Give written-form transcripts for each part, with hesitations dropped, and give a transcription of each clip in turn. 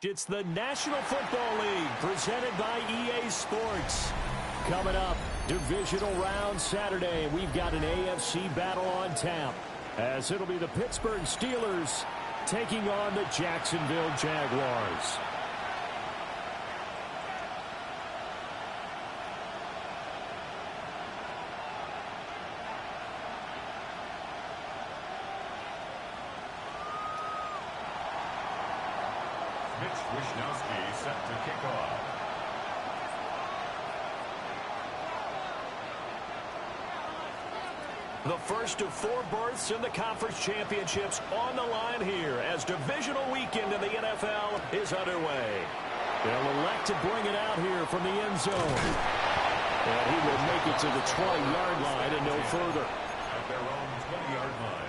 It's the National Football League presented by EA Sports. Coming up, divisional round Saturday. We've got an AFC battle on tap, as it'll be the Pittsburgh Steelers taking on the Jacksonville Jaguars. Set to kick off. The first of 4 berths in the conference championships on the line here as divisional weekend in the NFL is underway. They'll elect to bring it out here from the end zone. And he will make it to the 20-yard line and no further. At their own 20-yard line.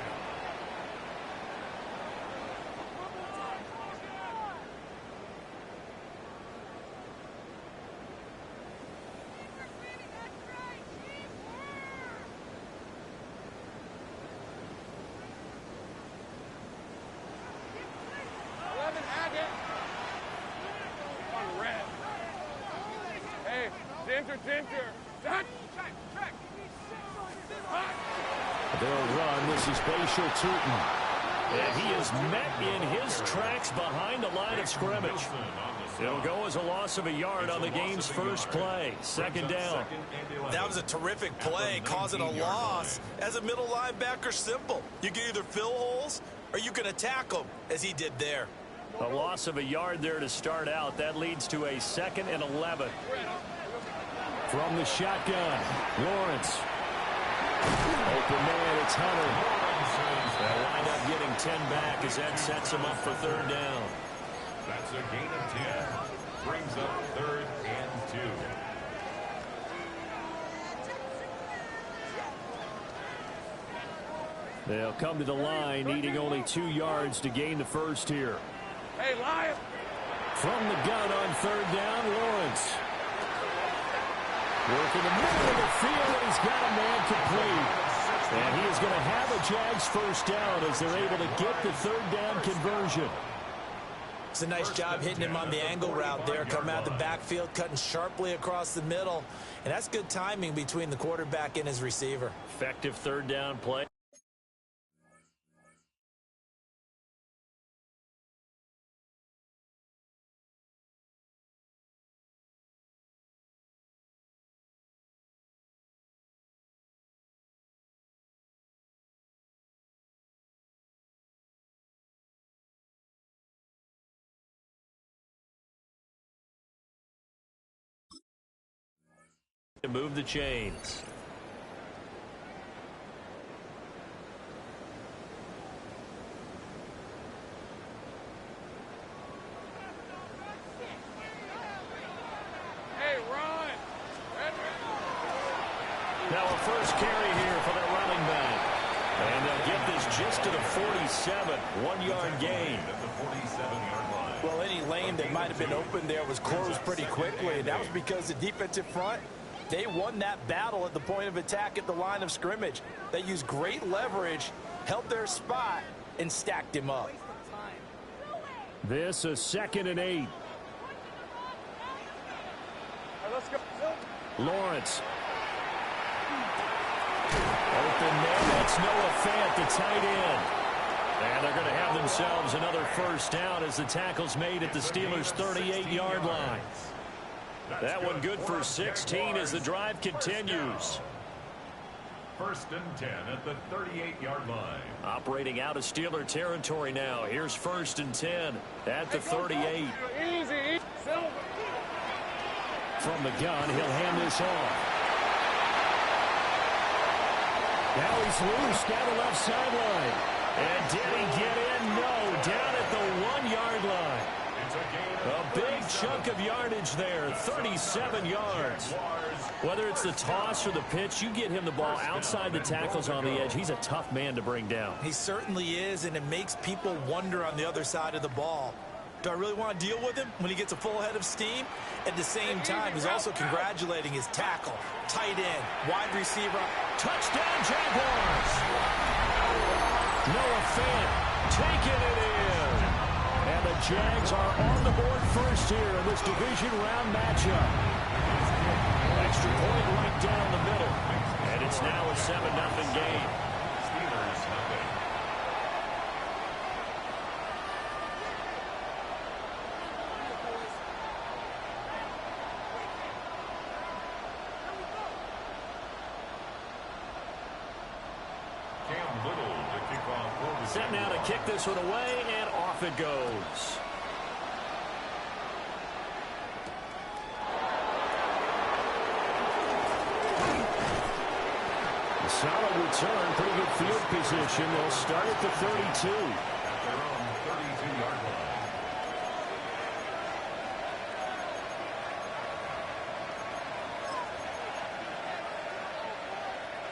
They'll run. This is Bashir Tootin. And he is met in his tracks behind the line of scrimmage. It'll go as a loss of a yard on the game's first play. Second down. That was a terrific play, causing a loss. As a middle linebacker, simple. You can either fill holes or you can attack them, as he did there. A loss of a yard there to start out. That leads to a 2nd and 11. From the shotgun, Lawrence. Open man, it's Hunter. They'll wind up getting 10 back as that sets him up for 3rd down. That's a gain of 10. Brings up 3rd and 2. They'll come to the line, needing only 2 yards to gain the first here. Hey, Lion! From the gun on 3rd down, Lawrence. Working the middle of the field, and he's got a man complete. And he is going to have a Jags first down as they're able to get the 3rd down conversion. It's a nice job hitting him on the angle route there. Coming out of the backfield, cutting sharply across the middle. And that's good timing between the quarterback and his receiver. Effective 3rd down play. To move the chains. Hey, Ron! Now a first carry here for the running back. And they'll get this just to the 47, 1-yard gain. At the 47-yard line. Well, any lane that might have been open there was closed pretty quickly, and that was because the defensive front, they won that battle at the point of attack at the line of scrimmage. They used great leverage, held their spot, and stacked him up. This a 2nd and 8. Let's go. Lawrence. Open man, that's Noah Fant, the tight end. And they're going to have themselves another first down as the tackle's made at the Steelers' 38-yard line. That one good for 16 as the drive continues. 1st and 10 at the 38-yard line. Operating out of Steeler territory now. Here's 1st and 10 at the 38. Easy. From the gun, he'll hand this off. Now he's loose down the left sideline. And did he get in? No, down at the 1-yard line. A big chunk of yardage there, 37 yards. Whether it's the toss or the pitch, you get him the ball outside the tackles on the edge. He's a tough man to bring down. He certainly is, and it makes people wonder on the other side of the ball. Do I really want to deal with him when he gets a full head of steam? At the same time, he's also congratulating his tackle, tight end, wide receiver. Touchdown, Jaguars! Noah Fant taking it in. And the Jags are on the board first here in this division round matchup. Extra point right down the middle. And it's now a 7-0 game. Steelers nothing. Set now to kick this one away, and off it goes. A solid return, pretty good field position. They'll start at the 32. At their own 32-yard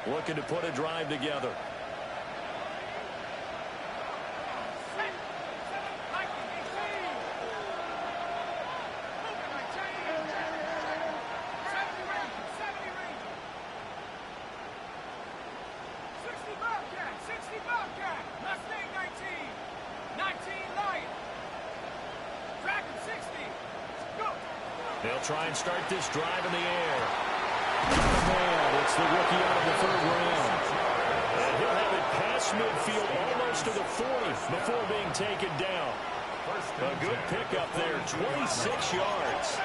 line. Looking to put a drive together. They'll try and start this drive in the air. Man, it's the rookie out of the 3rd round. And he'll have it past midfield almost to the 40 before being taken down. A good pickup there, 26 yards.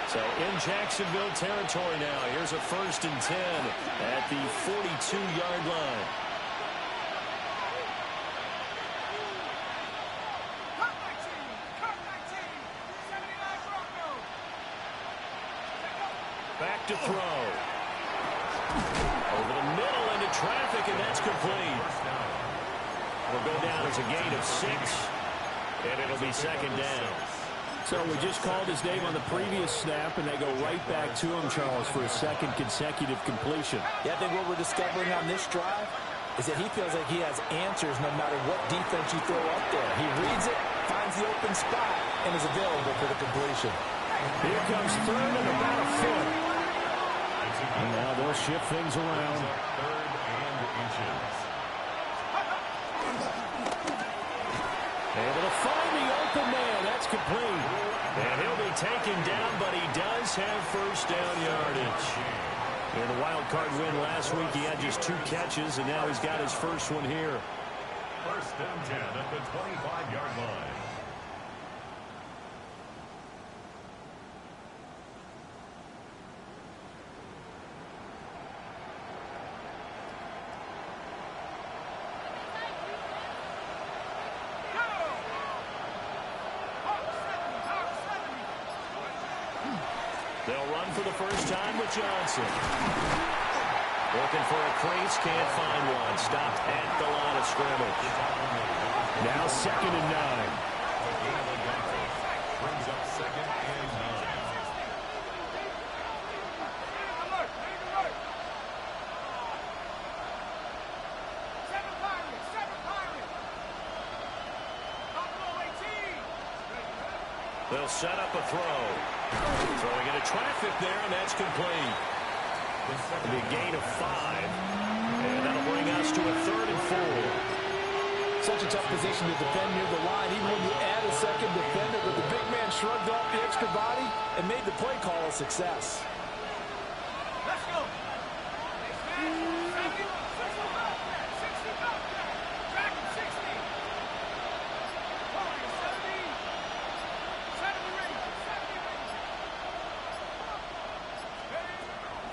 So in Jacksonville territory now. Here's a 1st and 10 at the 42-yard line. Back to throw. Over the middle into traffic, and that's complete. Will go down as a gain of 6, and it'll be 2nd down. So we just called his name on the previous snap, and they go right back to him, Charles, for a 2nd consecutive completion. Yeah, I think what we're discovering on this drive is that he feels like he has answers no matter what defense you throw up there. He reads it, finds the open spot, and is available for the completion. Here comes 3rd and about a foot. And now they'll shift things around. 3rd and inches. Able to find the open man. That's complete. And he'll be taken down, but he does have first down yardage. In the wild card win last week, he had just 2 catches, and now he's got his first one here. 1st and 10 at the 25-yard line. They'll run for the first time with Johnson. Looking for a crease, can't find one. Stopped at the line of scrimmage. Now 2nd and 9. Brings up 2nd and 9. They'll set up a throw. Throwing into traffic there, and that's complete. It'll be a gain of 5. And that'll bring us to a 3rd and 4. Such a tough position to defend near the line, even when you add a second defender, but the big man shrugged off the extra body and made the play call a success. Let's go.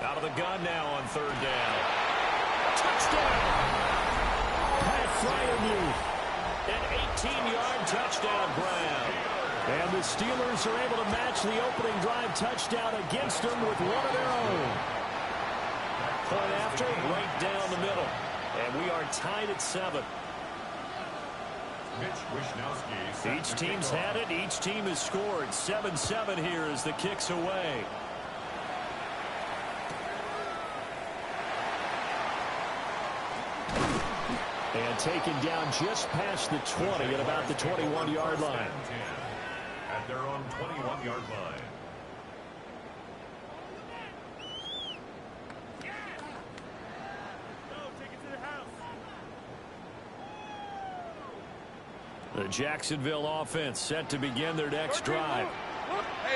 Out of the gun now on 3rd down. Touchdown! Pat Fryermuth. An 18-yard touchdown grab. And the Steelers are able to match the opening drive touchdown against them with one of their own. Point after, right down the middle. And we are tied at 7. Each team's had it. Each team has scored. 7-7 here as the kick's away. And taken down just past the 20 at about the 21-yard line. At their own 21-yard line. The Jacksonville offense set to begin their next drive.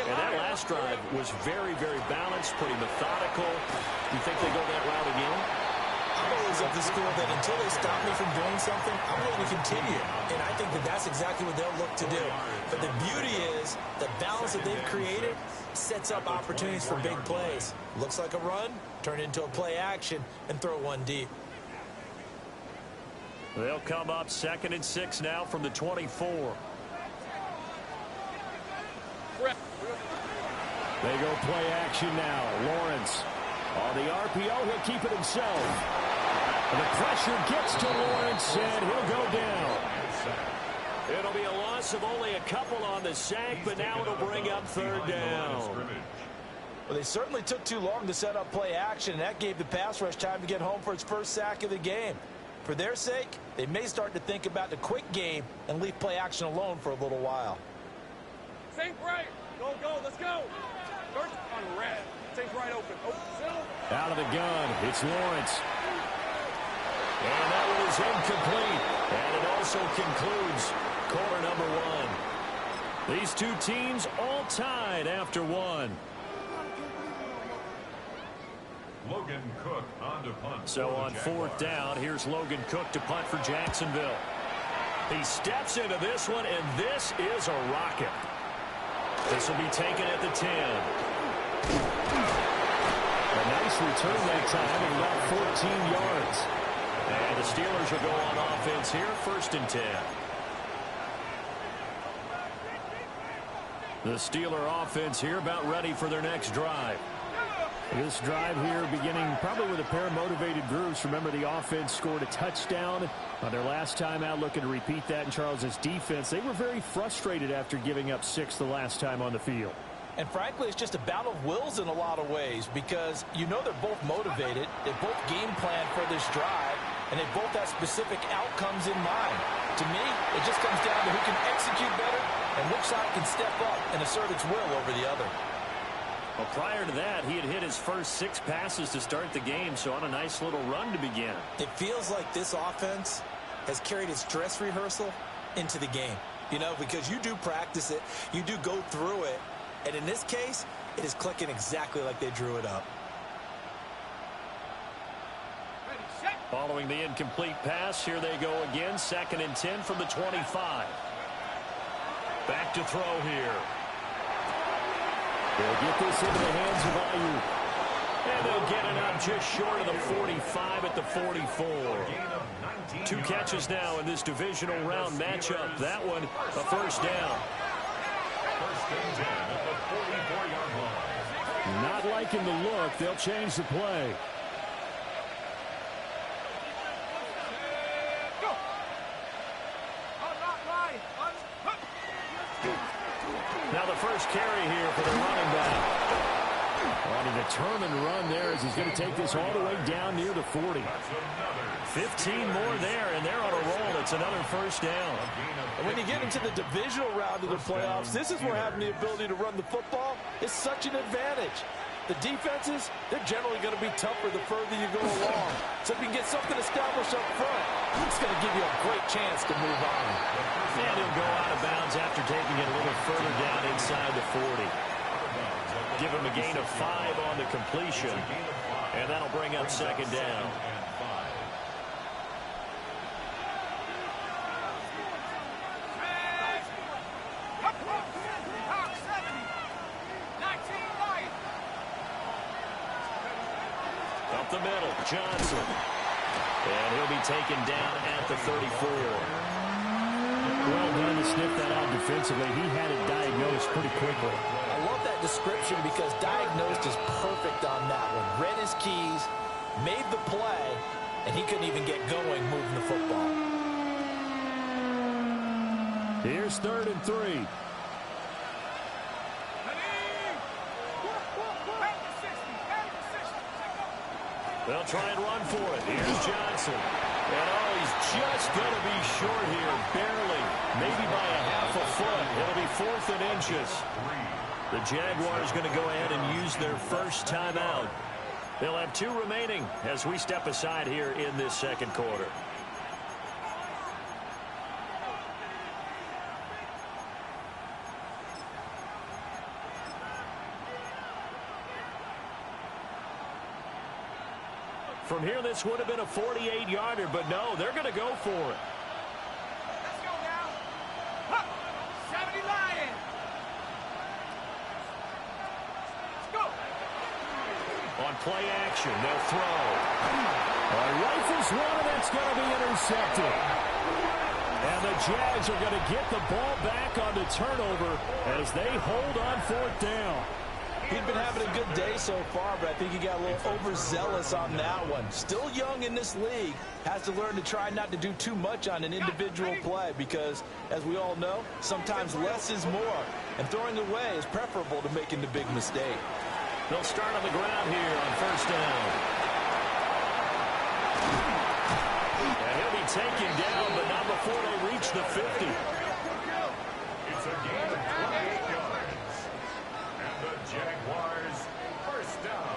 And that last drive was very, very balanced, pretty methodical. You think they go that route again? I'm always of the school that until they stop me from doing something, I'm going to continue. And I think that that's exactly what they'll look to do. But the beauty is the balance that they've created sets up opportunities for big plays. Looks like a run, turn into a play action, and throw one deep. They'll come up 2nd and 6 now from the 24. They go play action now. Lawrence on the RPO. He'll keep it himself. And the pressure gets to Lawrence, and he'll go down. It'll be a loss of only a couple on the sack, but now it'll bring up 3rd down. Well, they certainly took too long to set up play action, and that gave the pass rush time to get home for its first sack of the game. For their sake, they may start to think about the quick game and leave play action alone for a little while. Saint right. Go, let's go. First on red. Saint right open. Out of the gun, it's Lawrence. And that one is incomplete. And it also concludes quarter number 1. These two teams all tied after 1. Logan Cook on to punt. So on 4th down, here's Logan Cook to punt for Jacksonville. He steps into this one, and this is a rocket. This will be taken at the 10. A nice return that time of about 14 yards. And the Steelers will go on offense here, 1st and 10. The Steeler offense here about ready for their next drive. This drive here beginning probably with a pair of motivated groups. Remember, the offense scored a touchdown on their last time out, looking to repeat that in Charles's defense. They were very frustrated after giving up 6 the last time on the field. And frankly, it's just a battle of wills in a lot of ways because you know they're both motivated. They both game plan for this drive, and they both have specific outcomes in mind. To me, it just comes down to who can execute better and which side can step up and assert its will over the other. Well, prior to that, he had hit his first 6 passes to start the game, so on a nice little run to begin. It feels like this offense has carried its dress rehearsal into the game. You know, because you do practice it, you do go through it, and in this case, it is clicking exactly like they drew it up. Following the incomplete pass, here they go again, 2nd and 10 from the 25. Back to throw here. They'll get this into the hands of Ayuk. And they'll get it up just short of the 45 at the 44. 2 catches now in this divisional round matchup. That one, a 1st down. 1st and 10 at the 44-yard line. Not liking the look. They'll change the play. Now the first carry here for the running back. On a determined run there as he's going to take this all the way down near the 40. 15 more there, and they're on a roll. It's another first down. And when you get into the divisional round of the playoffs, this is where having the ability to run the football is such an advantage. The defenses, they're generally going to be tougher the further you go along. So if you can get something established up front, it's going to give you a great chance to move on. And he'll go out of bounds after taking it a little further down inside the 40. Give him a gain of 5 on the completion, and that'll bring up second down. Up the middle, Johnson. And he'll be taken down at the 34. Well done to sniff that out defensively. He had it diagnosed pretty quickly. I love that description because diagnosed is perfect on that one. Read his keys, made the play, and he couldn't even get going moving the football. Here's 3rd and 3. They'll try and run for it. Here's Johnson. And oh, he's just going to be short here, barely, maybe by a half a foot. It'll be 4th and inches. The Jaguars going to go ahead and use their first timeout. They'll have 2 remaining as we step aside here in this second quarter. From here, this would have been a 48-yarder, but no, they're going to go for it. Let's go now. Huh. 70 Lions. Let's go. On play action, they'll throw. Rifles one, and that's going to be intercepted. And the Jags are going to get the ball back on the turnover as they hold on 4th down. He'd been having a good day so far, but I think he got a little overzealous on that one. Still young in this league, has to learn to try not to do too much on an individual play because, as we all know, sometimes less is more, and throwing away is preferable to making the big mistake. They'll start on the ground here on 1st down. And he'll be taken down, but not before they reach the 50. It's a gain of 28 yards. And the Jaguars first down.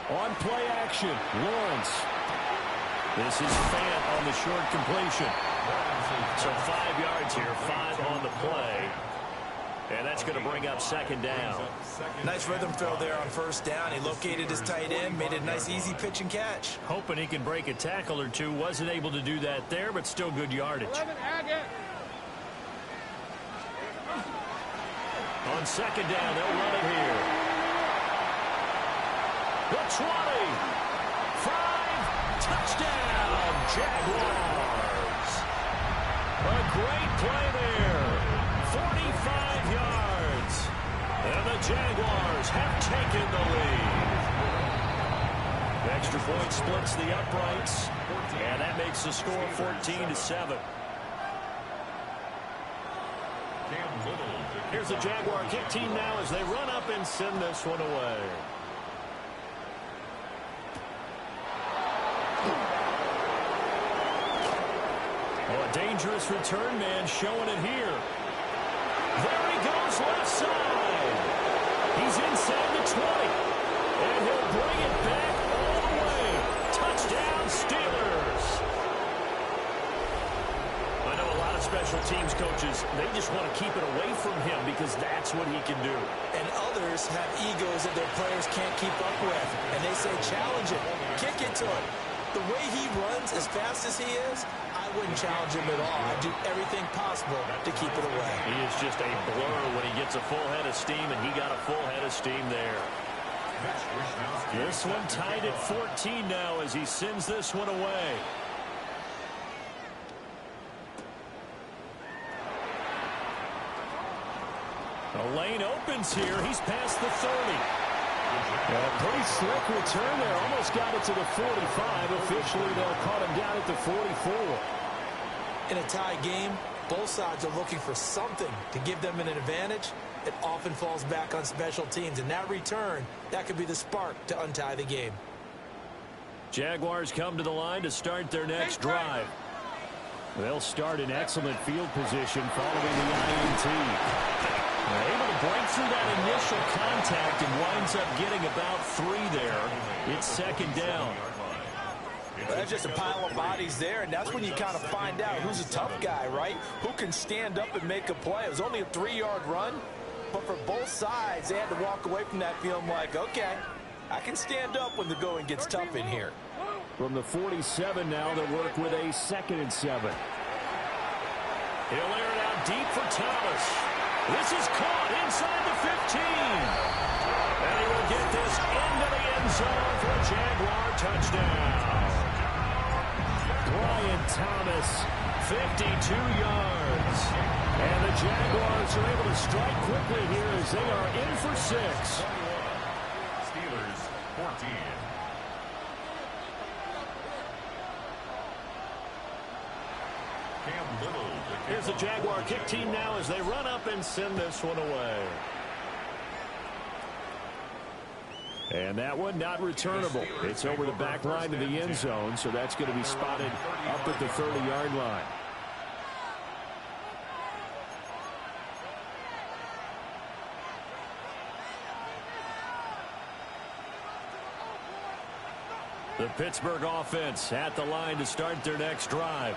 On play action, Lawrence. This is Fant on the short completion. So 5 yards here, 5 on the play. And that's going to bring up second down. Nice rhythm throw there on 1st down. He located his tight end, made it a nice easy pitch and catch. Hoping he can break a tackle or two. Wasn't able to do that there, but still good yardage. 11 Agate. On second down, they'll run it here. The 20. 5. Touchdown, Jaguars. A great play there. 45 yards. And the Jaguars have taken the lead. Extra point splits the uprights. And that makes the score 14-7. Here's the Jaguar kick team now as they run up and send this one away. Oh, a dangerous return man showing it here. There he goes left side. He's inside the 20. And he'll bring it back all the way. Touchdown, Steelers. I know a lot of special teams coaches, they just want to keep it away from him because that's what he can do. And others have egos that their players can't keep up with. And they say, challenge it. Kick it to him. The way he runs as fast as he is, I wouldn't challenge him at all. I'd do everything possible to keep it away. He is just a blur when he gets a full head of steam, and he got a full head of steam there. This one tied at 14 now as he sends this one away. The lane opens here. He's past the 30. A pretty slick return there. Almost got it to the 45. Officially, they'll call him down at the 44. In a tie game, both sides are looking for something to give them an advantage. It often falls back on special teams. And that return, that could be the spark to untie the game. Jaguars come to the line to start their next drive. They'll start in excellent field position following the INT. They're able to break through that initial contact and winds up getting about 3 there. It's second down. That's just a pile of bodies there, and that's when you kind of find out who's a tough guy, right? Who can stand up and make a play. It was only a 3-yard run, but for both sides, they had to walk away from that feeling like, okay, I can stand up when the going gets tough in here. From the 47 now, they'll work with a 2nd and 7. He'll air it out deep for Thomas. This is caught inside the 15. And he will get this into the end zone for a Jaguar touchdown. Brian Thomas, 52 yards. And the Jaguars are able to strike quickly here as they are in for 6. Steelers 14. Here's the Jaguar kick team now as they run up and send this one away. And that one not returnable. It's over the back line to the end zone, so that's going to be spotted up at the 30-yard line. The Pittsburgh offense at the line to start their next drive.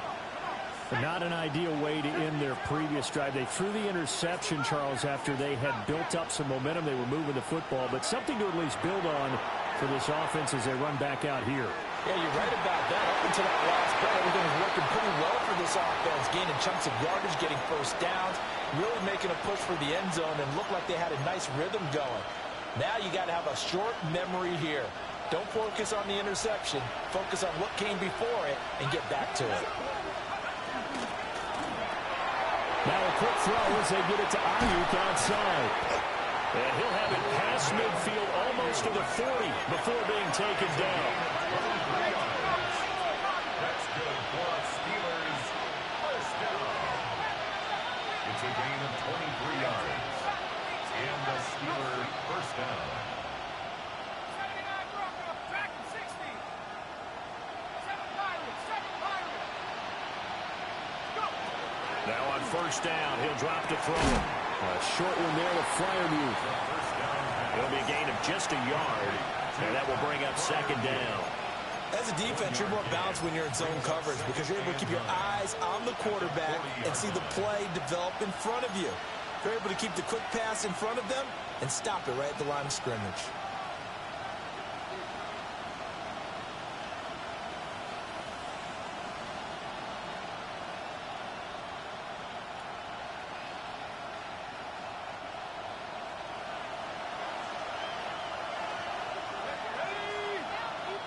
Not an ideal way to end their previous drive. They threw the interception, Charles, after they had built up some momentum. They were moving the football, but something to at least build on for this offense as they run back out here. Yeah, you're right about that. Up until that last play, everything was working pretty well for this offense, gaining chunks of yardage, getting first downs, really making a push for the end zone, and looked like they had a nice rhythm going. Now you got to have a short memory here. Don't focus on the interception. Focus on what came before it and get back to it. Now a quick throw as they get it to Ayuk outside. And he'll have it past midfield almost to the 40 before being taken down. That's good for Steelers. First down. It's a gain of 23 yards. And the Steeler first down. Now on first down, he'll drop to throw. A short one there to Freiermuth. It'll be a gain of just a yard, and that will bring up second down. As a defense, you're more balanced when you're in zone coverage because you're able to keep your eyes on the quarterback and see the play develop in front of you. You're able to keep the quick pass in front of them and stop it right at the line of scrimmage.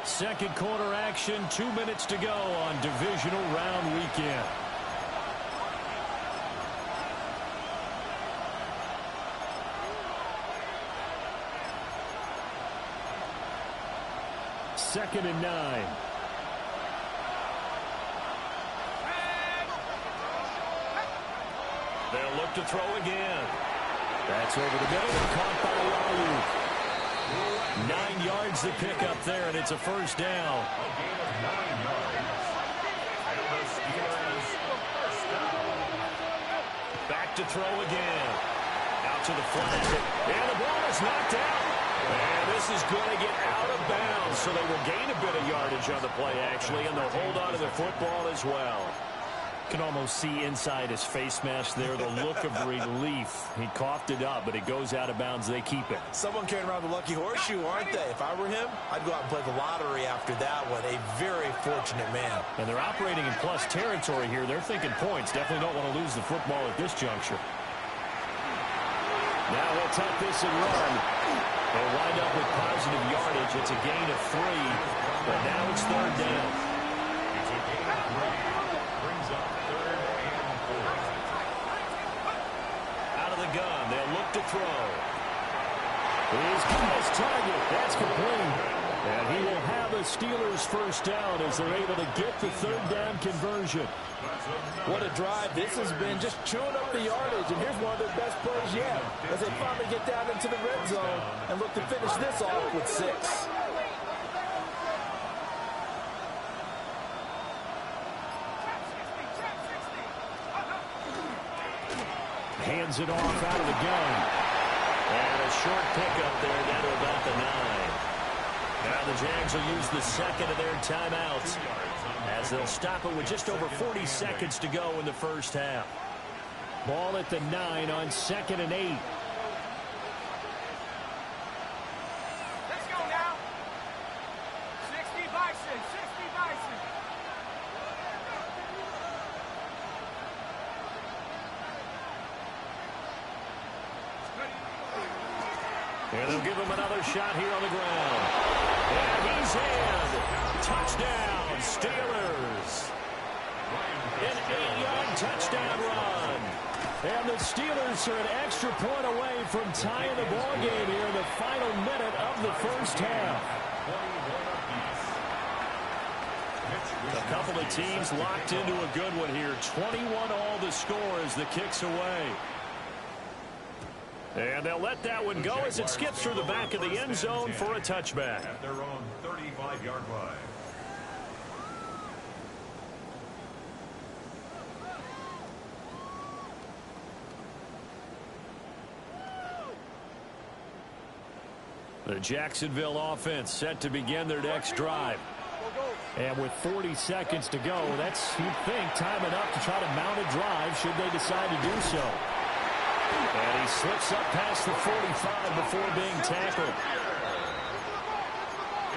Second quarter action, 2 minutes to go on divisional round weekend. Second and 9. They'll look to throw again. That's over the middle and caught by Ayuk. 9 yards to pick up there, and it's a first down. A gain of 9 yards. And the Steelers first down. Back to throw again. Out to the flat. And the ball is knocked out. And this is going to get out of bounds, so they will gain a bit of yardage on the play, actually, and they'll hold on to the football as well. Can almost see inside his face mask there the look of relief. He coughed it up, but it goes out of bounds. They keep it. Someone carrying around the lucky horseshoe, aren't they? If I were him, I'd go out and play the lottery after that one. A very fortunate man. And they're operating in plus territory here. They're thinking points. Definitely don't want to lose the football at this juncture. Now he'll tuck this and run. They'll wind up with positive yardage. It's a gain of 3, but now it's third down. It's a gain of 3. Brings up third and 4. Out of the gun, they'll look to throw. He's got his target. That's complete. And he will have the Steelers first down as they're able to get the third down conversion. What a drive this has been, just chewing up the yardage. And here's one of their best plays yet as they finally get down into the red zone and look to finish this off with 6. hands it off out of the gun. And a short pickup there down to about the 9. Now the Jags will use the second of their timeouts as they'll stop it with just over 40 seconds to go in the first half. Ball at the 9 on 2nd and 8. Let's go now. 60 Bison, 60 Bison. And they'll give him another shot here on the ground. And he's in. Touchdown, Steelers. An 8-yard touchdown run. And the Steelers are an extra point away from tying the ball game here in the final minute of the first half. A couple of teams locked into a good one here. 21-all the score as the kick's away. And they'll let that one go as it skips through the back of the end zone for a touchback. At their own 35-yard line. The Jacksonville offense set to begin their next drive. And with 40 seconds to go, that's, you'd think, time enough to try to mount a drive should they decide to do so. And he slips up past the 45 before being tackled.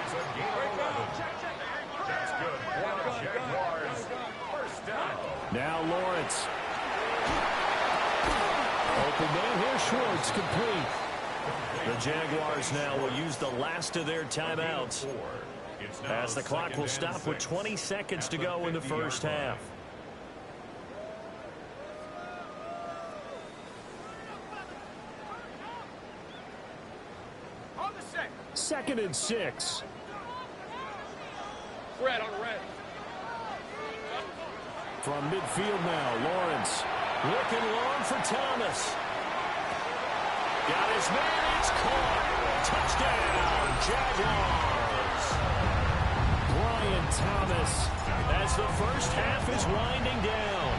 It's a gain of 11. That's good for the Jaguars. First down. Now Lawrence. Open man here, Schwartz, complete. The Jaguars now will use the last of their timeouts as the clock will stop with 20 seconds to go in the first half. On the set. 2nd and 6. Red on red. From midfield now, Lawrence. Looking long for Thomas. Got his man, it's caught. Touchdown, Jaguars. Brian Thomas. As the first half is winding down.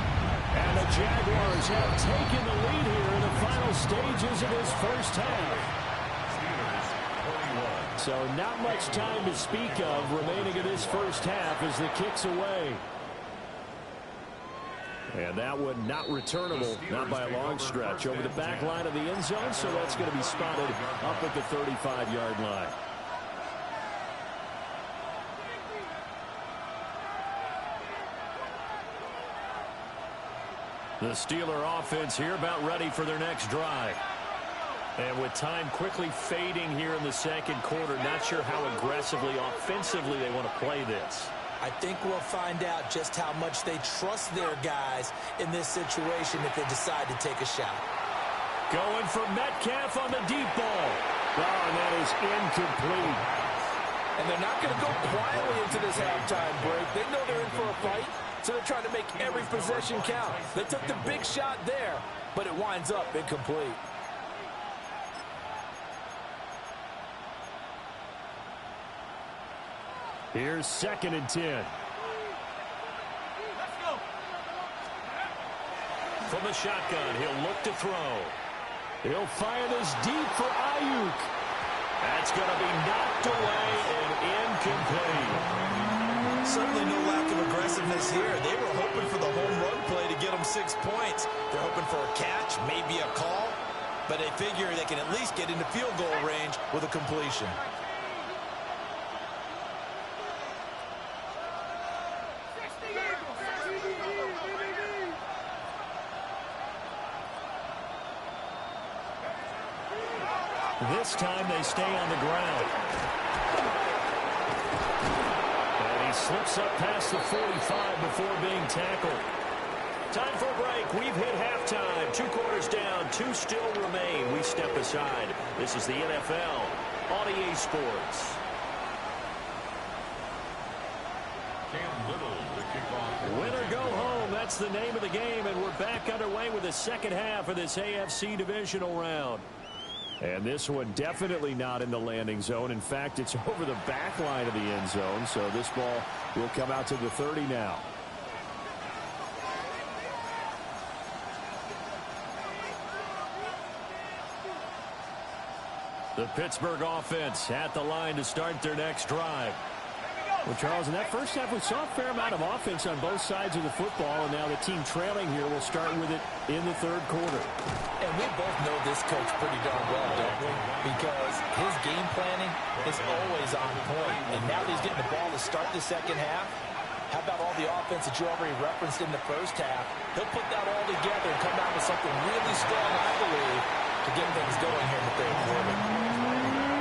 And the Jaguars have taken the lead here in the final stages of this first half. So not much time to speak of remaining in this first half as the kick's away. And that one not returnable, not by a long stretch, over the back line of the end zone, so that's going to be spotted up at the 35-yard line. The Steeler offense here about ready for their next drive. And with time quickly fading here in the second quarter, not sure how aggressively, offensively they want to play this. I think we'll find out just how much they trust their guys in this situation if they decide to take a shot. Going for Metcalf on the deep ball. Oh, and that is incomplete. And they're not going to go quietly into this halftime break. They know they're in for a fight, so they're trying to make every possession count. They took the big shot there, but it winds up incomplete. Here's 2nd and 10. Let's go. From the shotgun, he'll look to throw. He'll fire this deep for Ayuk. That's going to be knocked away and incomplete. Certainly no lack of aggressiveness here. They were hoping for the home run play to get them 6 points. They're hoping for a catch, maybe a call, but they figure they can at least get into field goal range with a completion. This time they stay on the ground. And he slips up past the 45 before being tackled. Time for a break. We've hit halftime. 2 quarters down. 2 still remain. We step aside. This is the NFL on EA Sports. Win or go home. That's the name of the game. And we're back underway with the second half of this AFC divisional round. And this one definitely not in the landing zone. In fact, it's over the back line of the end zone. So this ball will come out to the 30 now. The Pittsburgh offense at the line to start their next drive. Well, Charles, in that first half, we saw a fair amount of offense on both sides of the football, and now the team trailing here will start with it in the third quarter. And we both know this coach pretty darn well, don't we? Because his game planning is always on point. And now that he's getting the ball to start the second half, how about all the offense that you already referenced in the first half? He'll put that all together and come out with something really strong, I believe, to get things going here in the third quarter.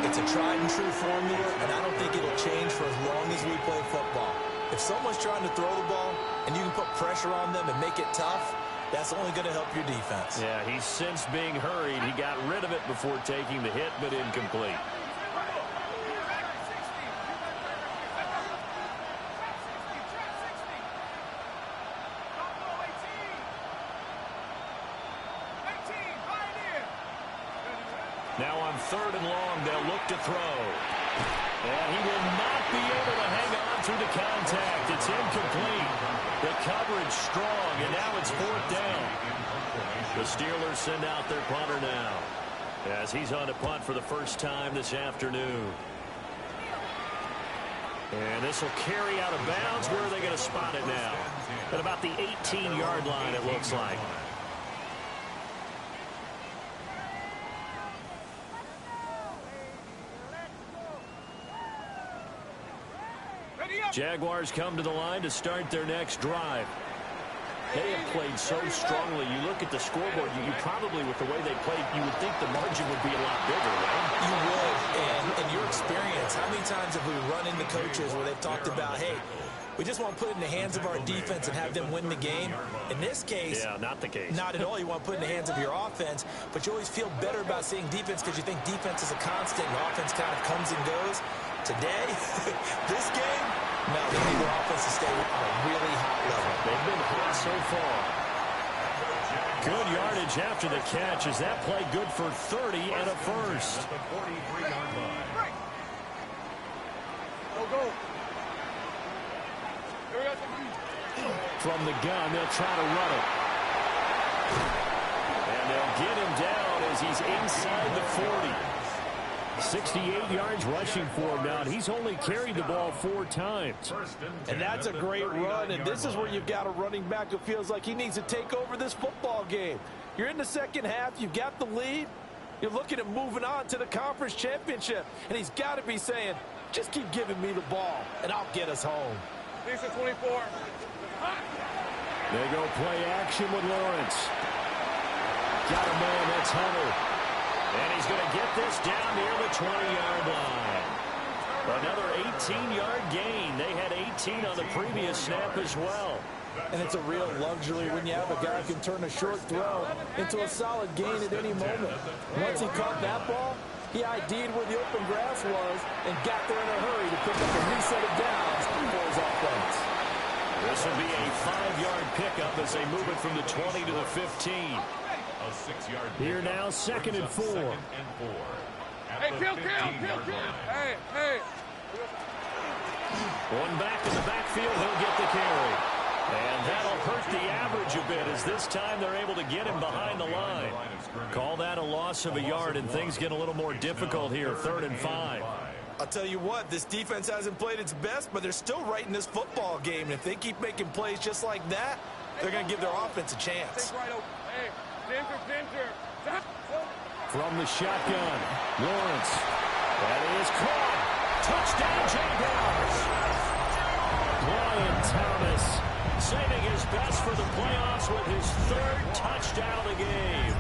It's a tried-and-true formula, and I don't think it'll change for as long as we play football. If someone's trying to throw the ball and you can put pressure on them and make it tough, that's only going to help your defense. Yeah, he's since being hurried. He got rid of it before taking the hit, but incomplete. Now on third and long, they'll look to throw. And he will not be able to hang on through the contact. It's incomplete. The coverage strong, and now it's fourth down. The Steelers send out their punter now, as he's on to punt for the first time this afternoon. And this will carry out of bounds. Where are they going to spot it now? At about the 18-yard line, it looks like. Jaguars come to the line to start their next drive. They have played so strongly. You look at the scoreboard, you probably, with the way they played, you would think the margin would be a lot bigger, right? You would. And in your experience, how many times have we run into coaches where they've talked about, hey, we just want to put it in the hands of our defense and have them win the game? In this case, yeah, not the case. Not at all. You want to put it in the hands of your offense, but you always feel better about seeing defense because you think defense is a constant and offense kind of comes and goes. Today, this game, no, they need their offense to stay on a really hot level. They've been hot so far. Good yardage after the catch. Is that play good for 30 and a first? At the 43-yard line. Go. Here we go. From the gun, they'll try to run it. And they'll get him down as he's inside the 40. 68 yards rushing for him now. He's only carried the ball 4 times. And that's a great run, and this is where you've got a running back who feels like he needs to take over this football game. You're in the second half. You've got the lead. You're looking at moving on to the conference championship, and he's got to be saying, just keep giving me the ball, and I'll get us home. Lisa 24. They go play action with Lawrence. Got a man, that's Hunter. And he's going to get this down near the 20-yard line. Another 18-yard gain. They had 18 on the previous snap as well. And it's a real luxury when you have a guy who can turn a short throw into a solid gain at any moment. Once he caught that ball, he ID'd where the open grass was and got there in a hurry to pick up a new set of downs for his offense. This will be a 5-yard pickup as they move it from the 20 to the 15. A 6-yard Here now, second and 4. Hey, kill. Hey. One back in the backfield, he'll get the carry. And that'll hurt the average a bit as this time they're able to get him behind the line. Call that a loss of a yard, and things get a little more difficult here, 3rd and 5. I'll tell you what, this defense hasn't played its best, but they're still right in this football game. And if they keep making plays just like that, they're going to give their offense a chance. Hey, Ginger. From the shotgun, Lawrence. That is caught. Touchdown, Jaguars. Brian Thomas saving his best for the playoffs with his 3rd touchdown of the game.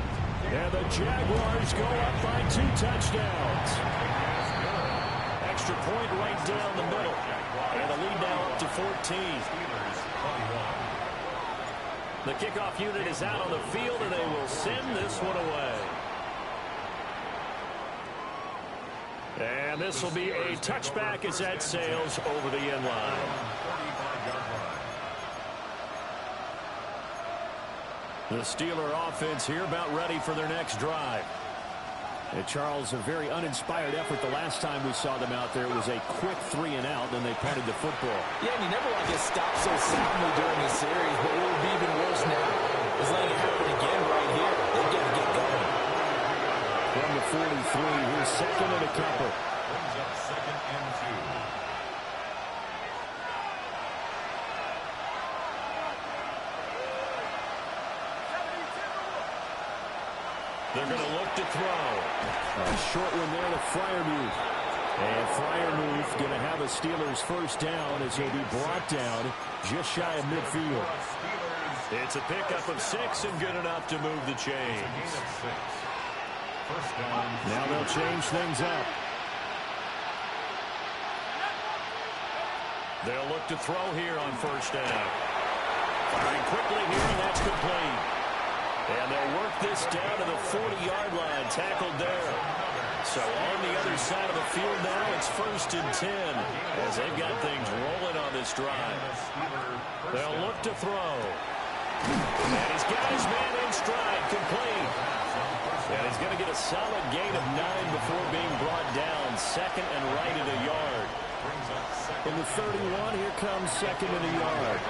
And the Jaguars go up by 2 touchdowns. Extra point right down the middle. And the lead now up to 14. The kickoff unit is out on the field, and they will send this one away. And this will be a touchback as that sails over the end line. The Steeler offense here about ready for their next drive. And Charles, a very uninspired effort the last time we saw them out there. It was a quick 3 and out, and they punted the football. Yeah, and you never want to get stopped so soundly during the series, but what would be even worse now is letting it happen again right here. They've got to get going. from the 43. Here's second and a couple. Brings up second and 2. They're going to look to throw. A short one there to Freiermuth. And Freiermuth going to have a Steelers first down as he'll be brought down just shy of midfield. It's a pickup of 6 and good enough to move the chains. Now they'll change things up. They'll look to throw here on first down. Firing quickly here, and that's complete. And they'll work this down to the 40-yard line, tackled there. So on the other side of the field now, it's first and 10 as they've got things rolling on this drive. They'll look to throw. And he's got his man in stride, complete. And he's going to get a solid gain of 9 before being brought down, second and right at a yard. In the 31, here comes second and a yard.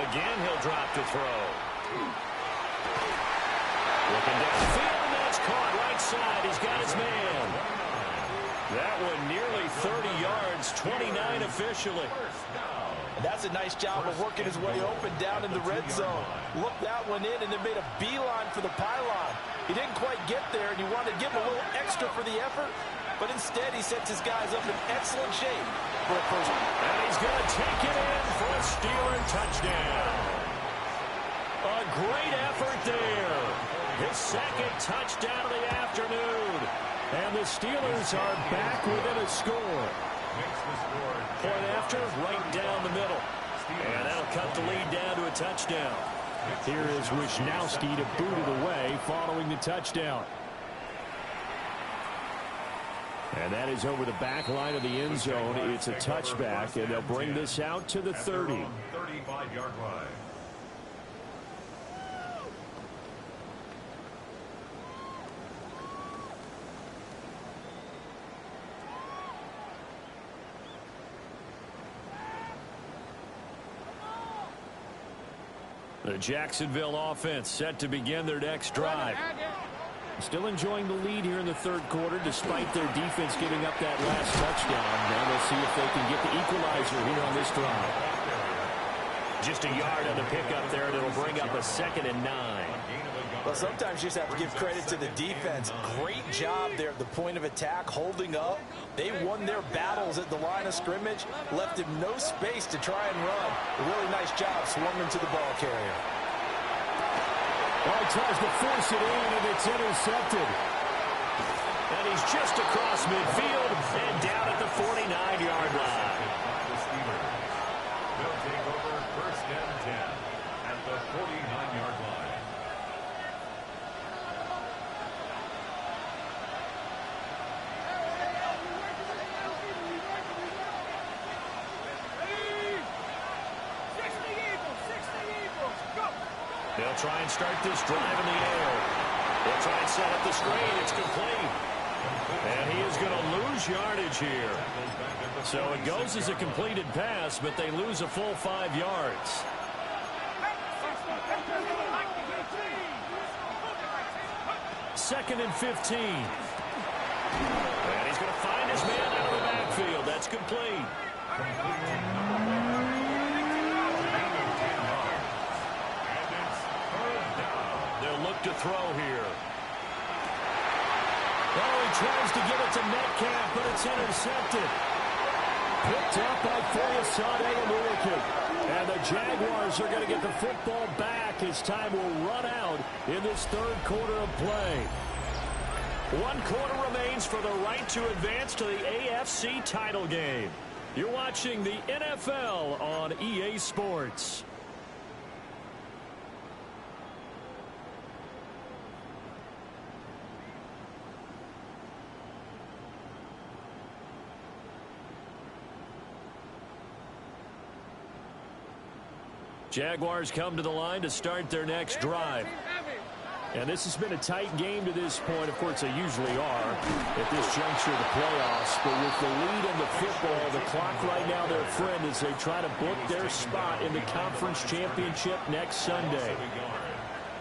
Again, he'll drop to throw. Looking downfield, and that's caught right side. He's got his man. That one nearly 30 yards, 29 officially. And that's a nice job of working his way open down in the red zone. Looked that one in and then made a beeline for the pylon. He didn't quite get there, and you wanted to give him a little extra for the effort, but instead he sets his guys up in excellent shape for a first. And he's going to take it in for a Steeler touchdown. A great effort there. His second touchdown of the afternoon. And the Steelers are back within a score. Point after, right down the middle. And that'll cut the lead down to a touchdown. Here is Wisnowski to boot it away following the touchdown. And that is over the back line of the end zone. It's a touchback, and they'll bring this out to the 30. 35-yard line. The Jacksonville offense set to begin their next drive. Still enjoying the lead here in the third quarter despite their defense giving up that last touchdown. Now we'll see if they can get the equalizer here on this drive. Just a yard on the pickup there, and it'll bring up a second and 9. Well, sometimes you just have to give credit to the defense. Great job there at the point of attack, holding up. They won their battles at the line of scrimmage, left him no space to try and run. A really nice job swarming to the ball carrier. Well, he tries to force it in, and it's intercepted. And he's just across midfield and down at the 49-yard line. They'll take over first and 10 at the 49-yard line. They'll try and start this drive in the air. They'll try and set up the screen. It's complete. And he is going to lose yardage here. So it goes as a completed pass, but they lose a full 5 yards. Second and 15. And he's going to find his man out of the backfield. That's complete. They'll look to throw here. Oh, he tries to give it to Metcalf, but it's intercepted. Picked up by Foyesade Oluokun. And the Jaguars are going to get the football back as time will run out in this third quarter of play. 1 quarter remains for the right to advance to the AFC title game. You're watching the NFL on EA Sports. Jaguars come to the line to start their next drive. And this has been a tight game to this point. Of course, they usually are at this juncture of the playoffs. But with the lead in the football, the clock right now their friend as they try to book their spot in the conference championship next Sunday.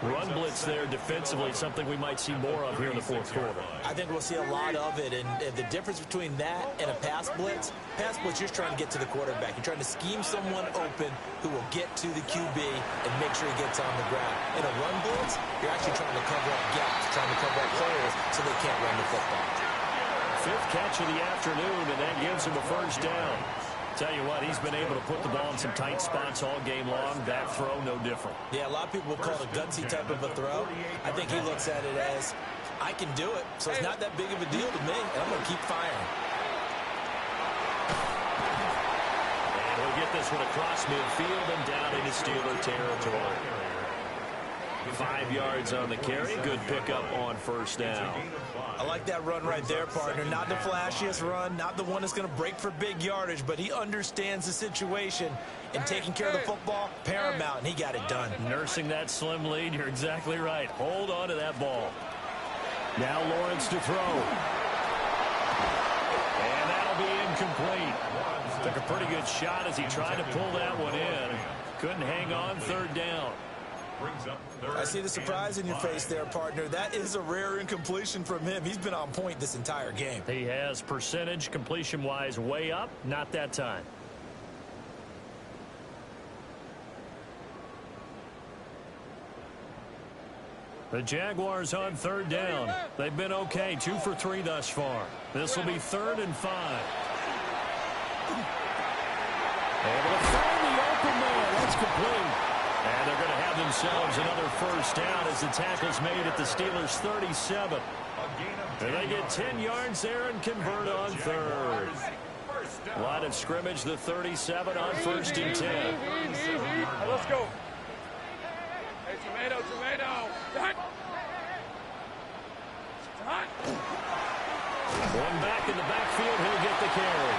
Run blitz there defensively, something we might see more of here in the fourth quarter. I think we'll see a lot of it, and the difference between that and a pass blitz, you're just trying to get to the quarterback. You're trying to scheme someone open who will get to the QB and make sure he gets on the ground. In a run blitz, you're actually trying to cover up gaps, trying to cover up holes so they can't run the football. Fifth catch of the afternoon, and that gives him a first down. Tell you what, he's been able to put the ball in some tight spots all game long. That throw, no different. Yeah, a lot of people will call it a gutsy type of a throw. I think he looks at it as, I can do it, so it's not that big of a deal to me, and I'm going to keep firing. And he'll get this one across midfield and down into Steeler territory. 5 yards on the carry. Good pickup on first down. I like that run right there, partner. Not the flashiest run, not the one that's going to break for big yardage, but he understands the situation, and taking care of the football, paramount, and he got it done. Nursing that slim lead, you're exactly right. Hold on to that ball. Now Lawrence to throw. And that'll be incomplete. Took a pretty good shot as he tried to pull that one in. Couldn't hang on, third down. I see the surprise in your face there, partner. That is a rare incompletion from him. He's been on point this entire game. He has percentage completion-wise way up. Not that time. The Jaguars on third down. They've been okay. 2 for 3 thus far. This will be 3rd and 5. Able to find the open man. That's complete. And they're going to have themselves another first down as the tackle's made at the Steelers' 37. And they get 10 yards there and convert on third. Line of scrimmage, the 37 on 1st and 10. Right, let's go. Hey, tomato. Dot. One back in the backfield, he'll get the carry.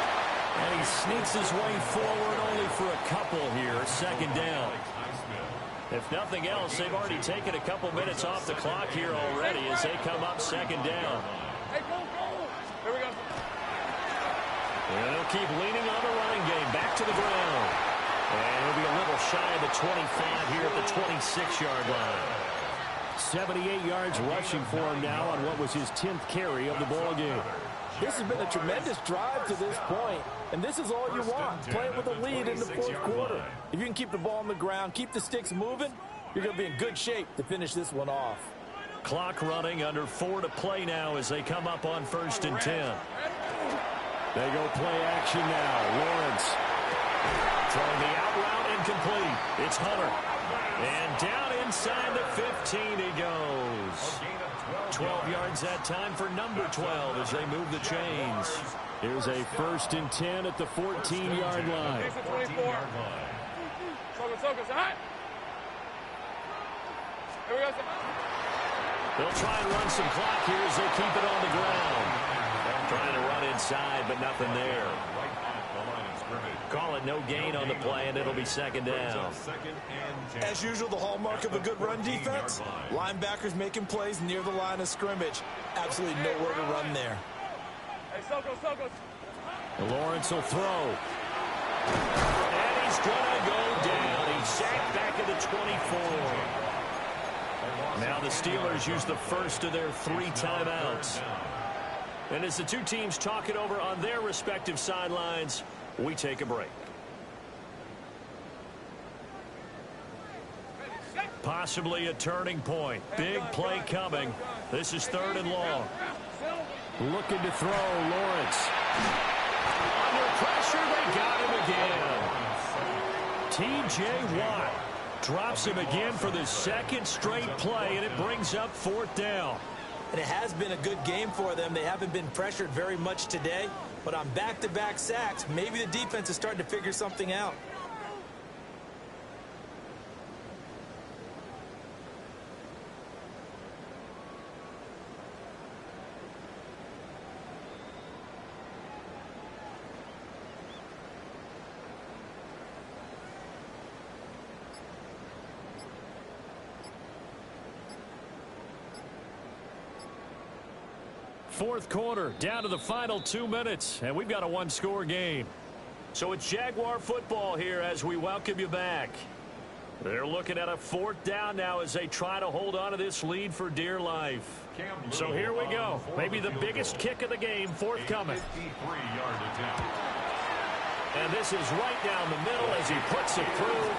And he sneaks his way forward only for a couple here. 2nd down. If nothing else, they've already taken a couple minutes off the clock here already as they come up 2nd down. Hey, go. Here we go. And they'll keep leaning on the running game. Back to the ground. And he'll be a little shy of the 25 here at the 26-yard line. 78 yards rushing for him now on what was his 10th carry of the ball game. This has been a tremendous drive to this point, and this is all you want. Play it with a lead in the fourth quarter. If you can keep the ball on the ground, keep the sticks moving, you're going to be in good shape to finish this one off. Clock running, under 4 to play now as they come up on 1st and 10. They go play action now. Lawrence throwing the out route incomplete. It's Hunter. And down inside the 15 he goes. 12 yards that time for number 12 as they move the chains. Here's a 1st and 10 at the 14-yard line. They'll try and run some clock here as they keep it on the ground. Trying to run inside, but nothing there. Call it no gain on the play, and it'll be 2nd down. As usual, the hallmark of a good run defense, linebackers making plays near the line of scrimmage. Absolutely nowhere to run there. Hey, Sokos. Lawrence will throw. And he's going to go down. He's sacked back at the 24. Now the Steelers use the first of their 3 timeouts. And as the two teams talk it over on their respective sidelines, we take a break. Possibly a turning point. Big play coming. This is 3rd and long. Looking to throw, Lawrence. Under pressure, they got him again. T.J. Watt drops him again for the 2nd straight play, and it brings up 4th down. And it has been a good game for them. They haven't been pressured very much today, but on back-to-back sacks, maybe the defense is starting to figure something out. fourth quarter, down to the final 2 minutes, and we've got a one-score game. So it's Jaguar football here as we welcome you back. They're looking at a fourth down now as they try to hold on to this lead for dear life. So here we go. Maybe the biggest kick of the game forthcoming. And this is right down the middle as he puts it through.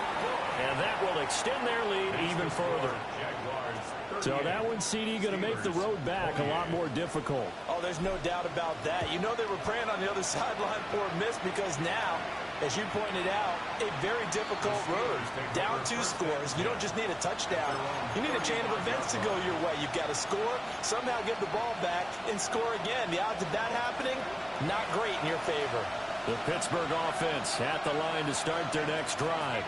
And that will extend their lead even further. So that one, CD, going to make the road back a lot more difficult. Oh, there's no doubt about that. You know they were praying on the other sideline for a miss because now, as you pointed out, a very difficult road. Down 2 scores. You don't just need a touchdown. You need a chain of events to go your way. You've got to score, somehow get the ball back, and score again. The odds of that happening, not great in your favor. The Pittsburgh offense at the line to start their next drive.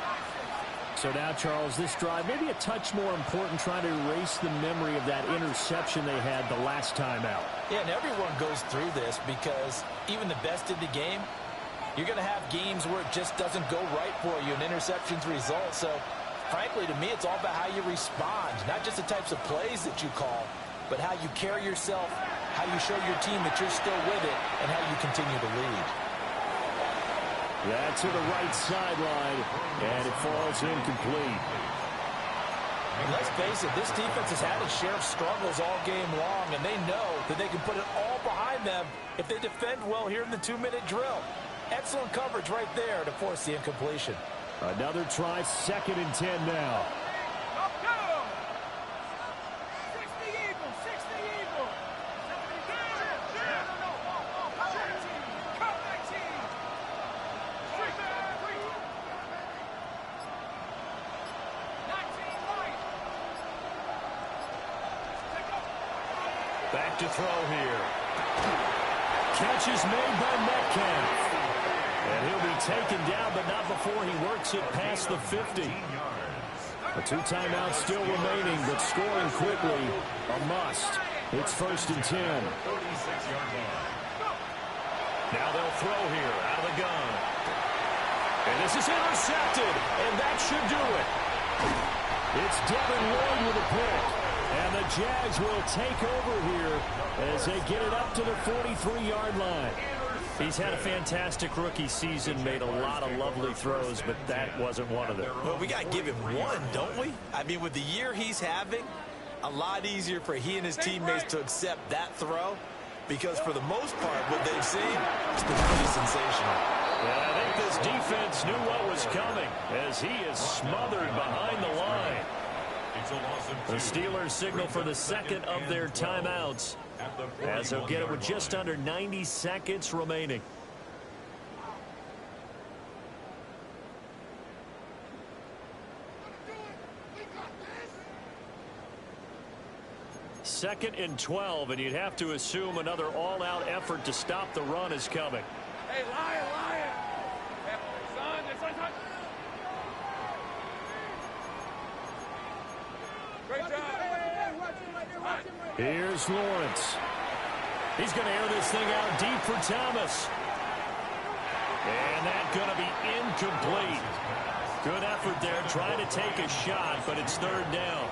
So now, Charles, this drive maybe a touch more important, trying to erase the memory of that interception they had the last time out. Yeah, and everyone goes through this because even the best in the game, you're going to have games where it just doesn't go right for you, and interceptions result. So, frankly, to me, it's all about how you respond, not just the types of plays that you call, but how you carry yourself, how you show your team that you're still with it, and how you continue to lead. That's to the right sideline, and it falls incomplete. And let's face it, this defense has had its share of struggles all game long, and they know that they can put it all behind them if they defend well here in the 2-minute drill. Excellent coverage right there to force the incompletion. Another try, 2nd and 10 now. Back to throw here. Catch is made by Metcalf. And he'll be taken down, but not before he works it past the 50. A 2 timeouts still remaining, but scoring quickly, a must. It's 1st and 10. Now they'll throw here out of the gun. And this is intercepted, and that should do it. It's Devin Lloyd with a pick. And the Jags will take over here as they get it up to the 43-yard line. He's had a fantastic rookie season, made a lot of lovely throws, but that wasn't one of them. Well, we got to give him one, don't we? I mean, with the year he's having, a lot easier for he and his teammates to accept that throw because for the most part, what they've seen has been pretty sensational. And I think this defense knew what was coming as he is smothered behind the line. The Steelers signal for the second of their timeouts as they'll get it with just under 90 seconds remaining. Second and 12, and you'd have to assume another all-out effort to stop the run is coming. Hey, Lion! Son, son. Great job. Here's Lawrence. He's going to air this thing out deep for Thomas. And that's going to be incomplete. Good effort there trying to take a shot, but it's 3rd down.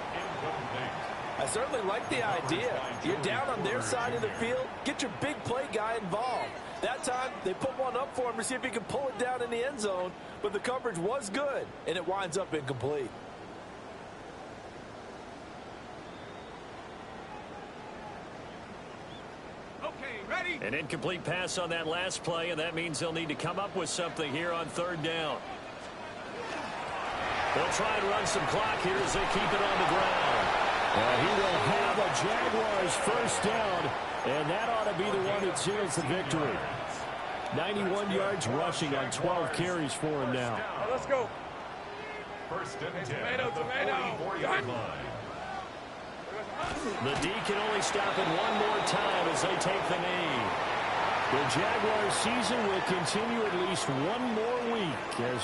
I certainly like the idea. You're down on their side of the field. Get your big play guy involved. That time, they put one up for him to see if he can pull it down in the end zone, but the coverage was good, and it winds up incomplete. An incomplete pass on that last play, and that means they'll need to come up with something here on 3rd down. They'll try and run some clock here as they keep it on the ground. He will have a Jaguars 1st down, and that ought to be the one that seals the victory. 91 yards rushing on 12 carries for him now. Let's go. 1st and 10. Tomato. The D can only stop it one more time as they take the knee. The Jaguars season will continue at least one more week as